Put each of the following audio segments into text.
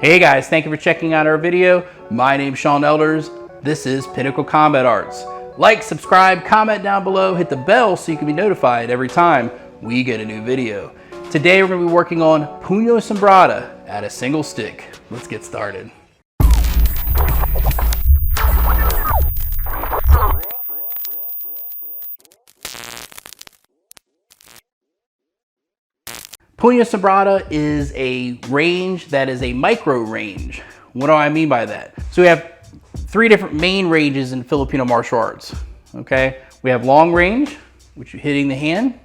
Hey guys, thank you for checking out our video. My name's Sean Elders. This is Pinnacle Combat Arts. Like, subscribe, comment down below, hit the bell so you can be notified every time we get a new video. Today we're going to be working on Punyo Sumbrada at a single stick. Let's get started. Punyo Sumbrada is a range that is a micro range. What do I mean by that? So we have three different main ranges in Filipino martial arts. Okay, we have long range, which is hitting the hand.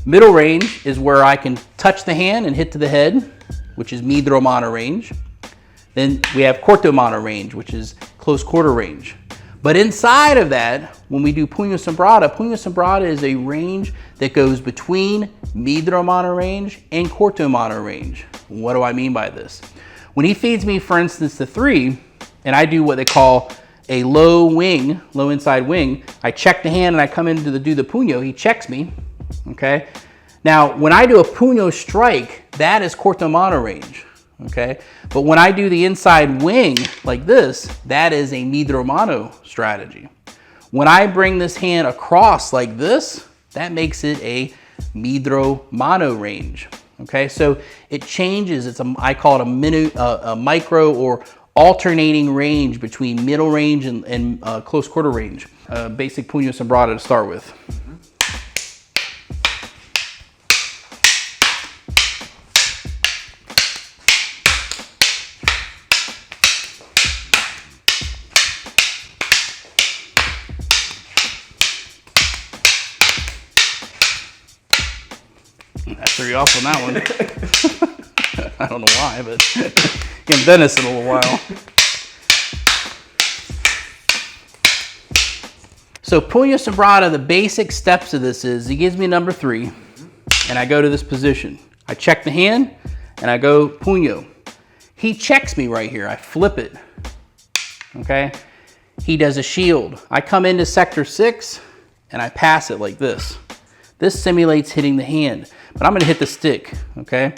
Middle range is where I can touch the hand and hit to the head, which is medro mano range. Then we have corto mano range, which is close quarter range. But inside of that, when we do Punyo Sumbrada is a range that goes between medro mano range and corto mano range. What do I mean by this? When he feeds me, for instance, the 3, and I do what they call a low wing, low inside wing, I check the hand and I come in to do the punyo, he checks me, okay? Now, when I do a punyo strike, that is corto mano range. Okay, but when I do the inside wing like this, that is a medro mano strategy. When I bring this hand across like this, that makes it a medro mano range. Okay, so it changes. I call it a micro or alternating range between middle range and close quarter range. Basic Punyo Sumbrada to start with. I threw you off on that one. I don't know why, but you haven't done this in a little while. So Punyo Sumbrada, the basic steps of this is, he gives me number 3, and I go to this position. I check the hand, and I go punyo. He checks me right here. I flip it, okay? He does a shield. I come into sector 6, and I pass it like this. This simulates hitting the hand, but I'm gonna hit the stick, okay?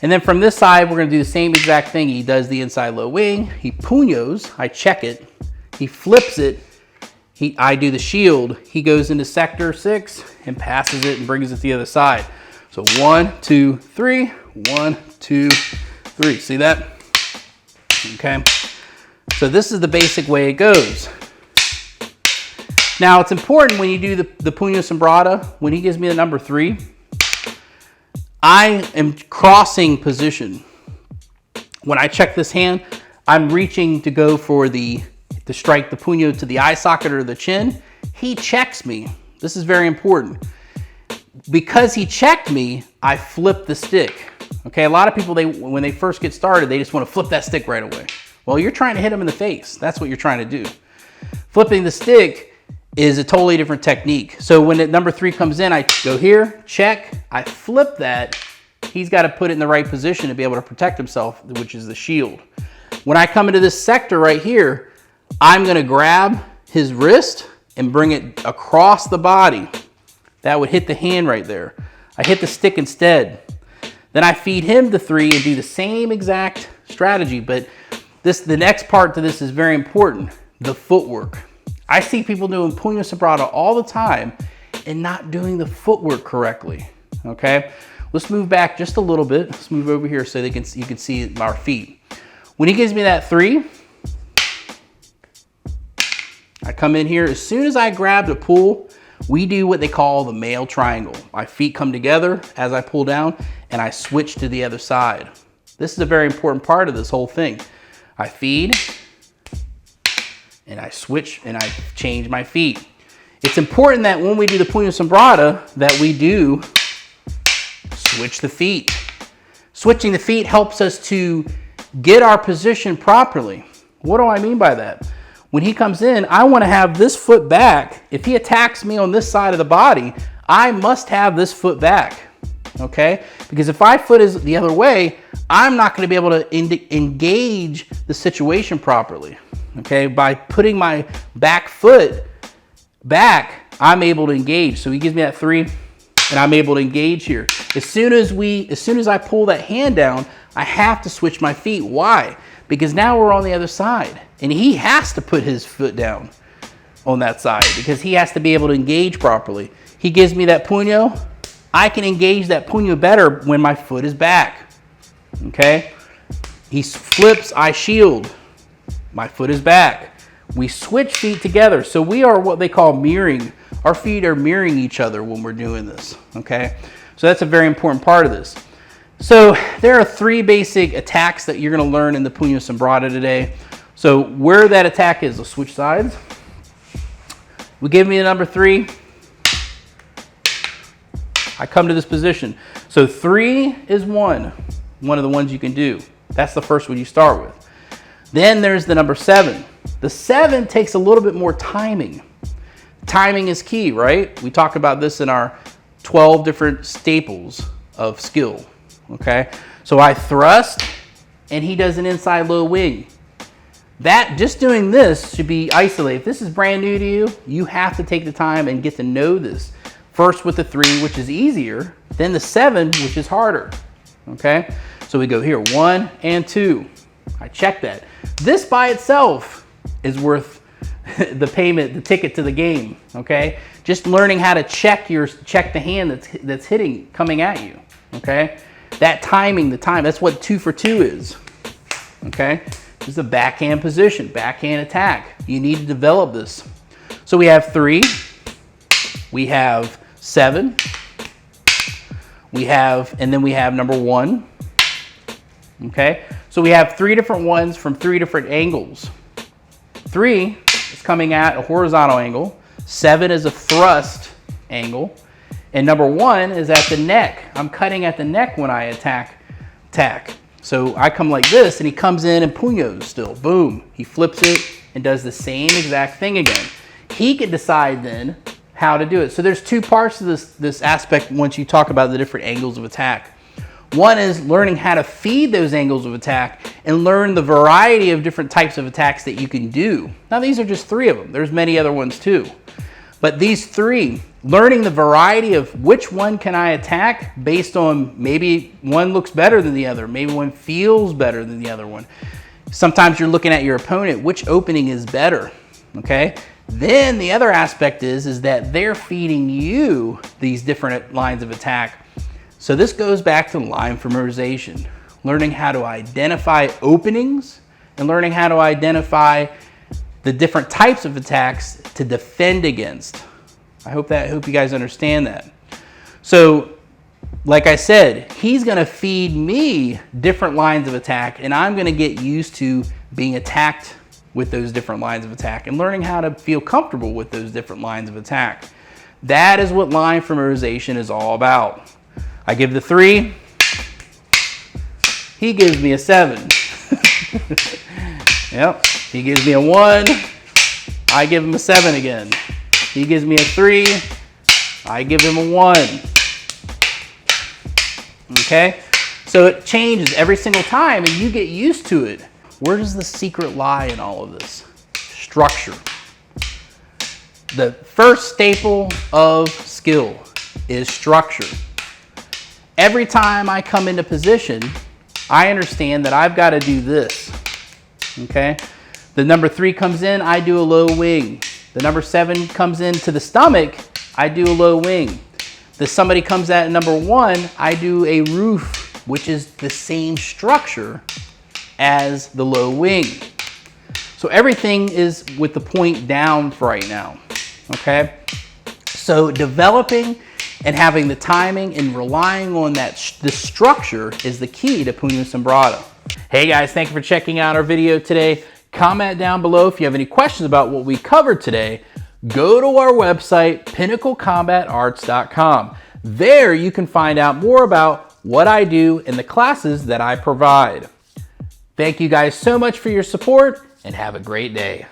And then from this side, we're gonna do the same exact thing. He does the inside low wing, he punyos, I check it, he flips it, I do the shield, he goes into sector 6 and passes it and brings it to the other side. So 1, 2, 3, 1, 2, 3, see that? Okay, so this is the basic way it goes. Now, it's important when you do the Punyo Sumbrada, when he gives me the number 3, I am crossing position. When I check this hand, I'm reaching to go for to strike the punyo to the eye socket or the chin. He checks me. This is very important. Because he checked me, I flip the stick. Okay, a lot of people, when they first get started, they just want to flip that stick right away. Well, you're trying to hit him in the face. That's what you're trying to do. Flipping the stick is a totally different technique. So when number 3 comes in, I go here, check, I flip that. He's got to put it in the right position to be able to protect himself, which is the shield. When I come into this sector right here, I'm going to grab his wrist and bring it across the body. That would hit the hand right there. I hit the stick instead. Then I feed him the 3 and do the same exact strategy, but the next part to this is very important, the footwork. I see people doing Punyo Sumbrada all the time and not doing the footwork correctly, okay? Let's move back just a little bit. Let's move over here so you can see our feet. When he gives me that 3, I come in here. As soon as I grab the pull, we do what they call the male triangle. My feet come together as I pull down and I switch to the other side. This is a very important part of this whole thing. I feed, and I switch and I change my feet. It's important that when we do the Punyo Sumbrada that we do switch the feet. Switching the feet helps us to get our position properly. What do I mean by that? When he comes in, I want to have this foot back. If he attacks me on this side of the body, I must have this foot back, okay? Because if my foot is the other way, I'm not going to be able to engage the situation properly. Okay, by putting my back foot back, I'm able to engage. So he gives me that 3. and I'm able to engage here. As soon as I pull that hand down, I have to switch my feet. Why? Because now we're on the other side, and he has to put his foot down on that side because he has to be able to engage properly. He gives me that punyo. I can engage that punyo better when my foot is back. Okay? He flips, I shield. My foot is back. We switch feet together. So we are what they call mirroring. Our feet are mirroring each other when we're doing this. Okay? So that's a very important part of this. So there are 3 basic attacks that you're going to learn in the Punyo Sumbrada today. So where that attack is, let's switch sides. We give me a number 3. I come to this position. So 3 is one of the ones you can do. That's the first one you start with. Then there's the number 7. The 7 takes a little bit more timing. Timing is key, right? We talk about this in our 12 different staples of skill. Okay, so I thrust and he does an inside low wing. That just doing this should be isolated. If this is brand new to you, you have to take the time and get to know this. First with the 3, which is easier, then the 7, which is harder. Okay, so we go here 1 and 2. I check that. This by itself is worth the payment, the ticket to the game. Okay, just learning how to check the hand that's hitting, coming at you. Okay. That timing, that's what 2 for 2 is. Okay, this is a backhand position, backhand attack. You need to develop this. So we have 3, we have 7, and then we have number 1. Okay, so we have 3 different ones from 3 different angles. 3 is coming at a horizontal angle, 7 is a thrust angle, and number 1 is at the neck. I'm cutting at the neck when I attack. So I come like this, and he comes in and punyos still. Boom. He flips it and does the same exact thing again. He can decide then how to do it. So there's 2 parts to this aspect once you talk about the different angles of attack. One is learning how to feed those angles of attack and learn the variety of different types of attacks that you can do. Now these are just 3 of them. There's many other ones too. But these 3, learning the variety of which one can I attack based on maybe one looks better than the other, maybe one feels better than the other one. Sometimes you're looking at your opponent, which opening is better, okay? Then the other aspect is that they're feeding you these different lines of attack. So this goes back to line familiarization, learning how to identify openings and learning how to identify the different types of attacks to defend against. I hope you guys understand that. So, like I said, he's gonna feed me different lines of attack, and I'm gonna get used to being attacked with those different lines of attack and learning how to feel comfortable with those different lines of attack. That is what line familiarization is all about. I give the 3, he gives me a 7. Yep. He gives me a 1, I give him a 7 again. He gives me a 3, I give him a 1. Okay? So it changes every single time and you get used to it. Where does the secret lie in all of this? Structure. The first staple of skill is structure. Every time I come into position, I understand that I've got to do this. Okay? The number 3 comes in, I do a low wing. The number 7 comes into the stomach, I do a low wing. Somebody comes at number 1, I do a roof, which is the same structure as the low wing. So everything is with the point down for right now. Okay? So developing and having the timing and relying on the structure is the key to Punyo Sumbrada. Hey guys, thank you for checking out our video today. Comment down below if you have any questions about what we covered today. Go to our website, pinnaclecombatarts.com. There you can find out more about what I do and the classes that I provide. Thank you guys so much for your support and have a great day.